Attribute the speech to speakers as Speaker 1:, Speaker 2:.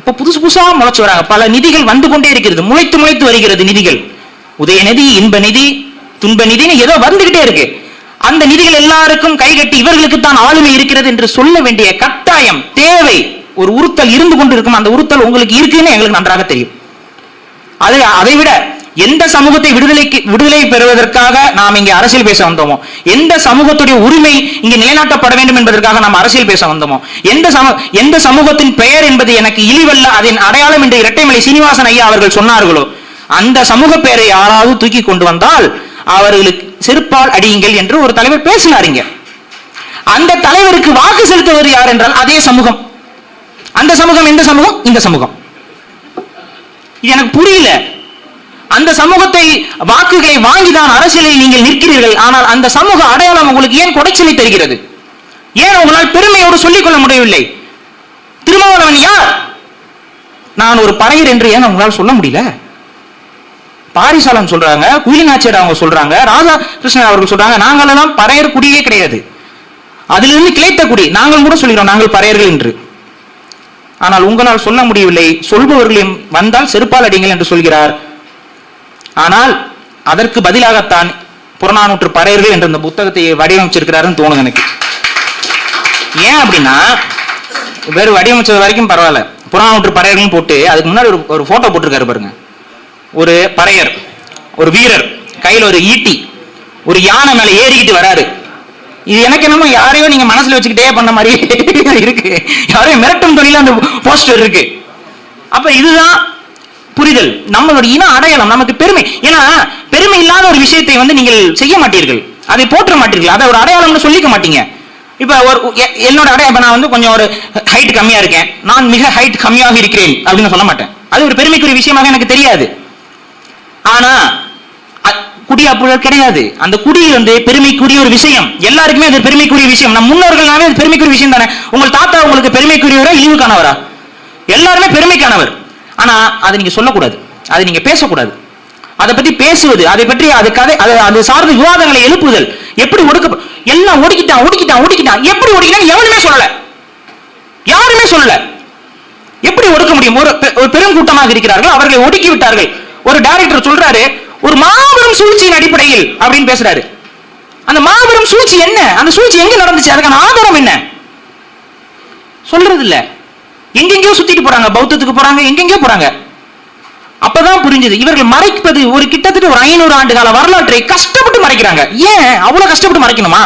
Speaker 1: இப்ப புதுசு புதுசா முளைச்சு வராங்க. பல நிதிகள் வந்து கொண்டே இருக்கிறது, முளைத்து முளைத்து வருகிறது நிதிகள். உதயநிதி, இன்ப நிதி, துன்ப நிதினு ஏதோ வந்துகிட்டே இருக்கு. அந்த நிதிகள் எல்லாருக்கும் கைகட்டி இவர்களுக்கு தான் ஆளுமை இருக்கிறது என்று சொல்ல வேண்டிய கட்டாயம் தேவை, ஒரு உறுத்தல் இருந்து கொண்டு இருக்கும். அந்த உறுத்தல் உங்களுக்கு இருக்குன்னு எங்களுக்கு நன்றாக தெரியும். அதை விட எந்த சமூகத்தை விடுதலை பெறுவதற்காக நாம் இங்கே அரசியல் பேச வந்தோமோ, எந்த சமூகத்துடைய உரிமை இங்கே நிலைநாட்டப்பட வேண்டும் என்பதற்காக நாம் அரசியல் பேச வந்தோமோ, எந்த சமூகத்தின் பெயர் என்பது எனக்கு இழிவல்ல, அதன் அடையாளம் என்று இரட்டைமலை சீனிவாசன் ஐயா அவர்கள் சொன்னார்களோ, அந்த சமூக பெயரை யாராவது தூக்கி கொண்டு வந்தால் அவர்களுக்கு செருப்பால் அடியுங்கள் என்று ஒரு தலைவர் பேசினாருங்க. அந்த தலைவருக்கு வாக்கு செலுத்துவது யார் என்றால் அதே சமூகம். அந்த சமூகம் எந்த சமூகம்? இந்த சமூகம். இது எனக்கு புரியல. அந்த சமூகத்தை வாக்குகளை வாங்கிதான் அரசியலில் நீங்கள் நிற்கிறீர்கள். ஆனால் அந்த சமூக அடையாளம் உங்களுக்கு ஏன் கொடைச்சலை தருகிறது? ஏன் உங்களால் பெருமையோடு சொல்லிக் கொள்ள முடியவில்லை? திருமாவளவன் யார்? நான் ஒரு பறையர் என்று ஏன் உங்களால் சொல்ல முடியல? பாரிசாலன் சொல்றாங்க, குயிலிநாச்சியார் அவங்க சொல்றாங்க, ராஜா கிருஷ்ணன் அவர்கள் சொல்றாங்க, நாங்களெல்லாம் பறையர் குடியே கிடையாது, அதிலிருந்து கிளைத்த குடி. நாங்கள் கூட சொல்கிறோம் நாங்கள் பறையர்கள் என்று. ஆனால் உங்களால் சொல்ல முடியவில்லை. சொல்பவர்களையும் வந்தால் செருப்பால் அடிங்கள் என்று சொல்கிறார். ஆனால் அதற்கு பதிலாகத்தான் புறநானூற்று பறையர்கள் என்ற இந்த புத்தகத்தை வடிவமைச்சிருக்கிறாருன்னு தோணுது எனக்கு. ஏன் அப்படின்னா, வேறு வடிவமைச்சது வரைக்கும் பரவாயில்ல, புறநானூற்று பறையர்கள் போட்டு அதுக்கு முன்னாடி ஒரு போட்டோ போட்டிருக்காரு பாருங்க. ஒரு பறையர், ஒரு வீரர், கையில் ஒரு ஈட்டி, ஒரு யானை மேல ஏறிக்கிட்டு வராரு. இது எனக்கு என்னமோ யாரையோ நீங்க மனசுல வச்சுக்கிட்டே பண்ண மாதிரி இருக்கு. யாரையும் மிரட்டும் தொழில அந்த போஸ்டர் இருக்கு. அப்ப இதுதான் புரிதல், நம்மளுடைய இன அடையாளம், நமக்கு பெருமை. ஏன்னா பெருமை இல்லாத ஒரு விஷயத்தை நீங்கள் செய்ய மாட்டீர்கள், அதை போற்ற மாட்டீர்கள், அதை ஒரு அடையாளம்னு சொல்லிக்க மாட்டீங்க. இப்ப என்னோட அடையாளம், நான் கொஞ்சம் ஒரு ஹைட் கம்மியா இருக்கேன், நான் மிக ஹைட் கம்மியாக இருக்கிறேன் அப்படின்னு சொல்ல மாட்டேன். அது ஒரு பெருமைக்குரிய விஷயமாக எனக்கு தெரியாது. ஆனா குடி அப்படி கிடையாது. அந்த குடி பெருமைக்குரிய ஒரு விஷயம், எல்லாருக்குமே அது பெருமைக்குரிய விஷயம். நம் முன்னோர்கள்னாவே அது பெருமைக்குரிய விஷயம் தானே. உங்கள் தாத்தா உங்களுக்கு பெருமைக்குரியவரா இழிவுக்கானவரா? எல்லாருமே பெருமைக்கானவர். ஆனா அதை நீங்க சொல்லக்கூடாது, அதை நீங்க பேசக்கூடாது. அதை பத்தி பேசுவது, அதை பற்றி அது சார்ந்த விவாதங்களை எழுப்புதல், எப்படி எல்லாம் ஒடுக்கிட்டான் எப்படி ஒடுக்கிட்டான் எவனுமே சொல்லல, யாருமே சொல்லல. எப்படி ஒடுக்க முடியும்? ஒரு பெரும் கூட்டமாக இருக்கிறார்கள், அவர்களை ஒடுக்கி விட்டார்கள். ஒரு டைரக்டர் சொல்றாரு, ஒரு மாபெரும் சூழ்ச்சியின் அடிப்படையில் அப்படின்னு பேசுறாரு. அந்த மாபெரும் சூழ்ச்சி என்ன? அந்த சூழ்ச்சி எங்க நடந்துச்சு? அதுக்கான ஆதாரம் என்ன? சொல்றது இல்ல. எங்கெங்கயோ சுத்திட்டு போறாங்க, பௌத்தத்துக்கு போறாங்க, எங்கெங்கயோ போறாங்க. அப்பதான் புரிஞ்சது, இவர்கள் மறைப்பது ஒரு கிட்டத்தட்ட ஒரு 500 ஆண்டு கால வரலாற்றை கஷ்டப்பட்டு மறைக்கிறாங்க. ஏன் அவ்வளவு கஷ்டப்பட்டு மறைக்கணுமா?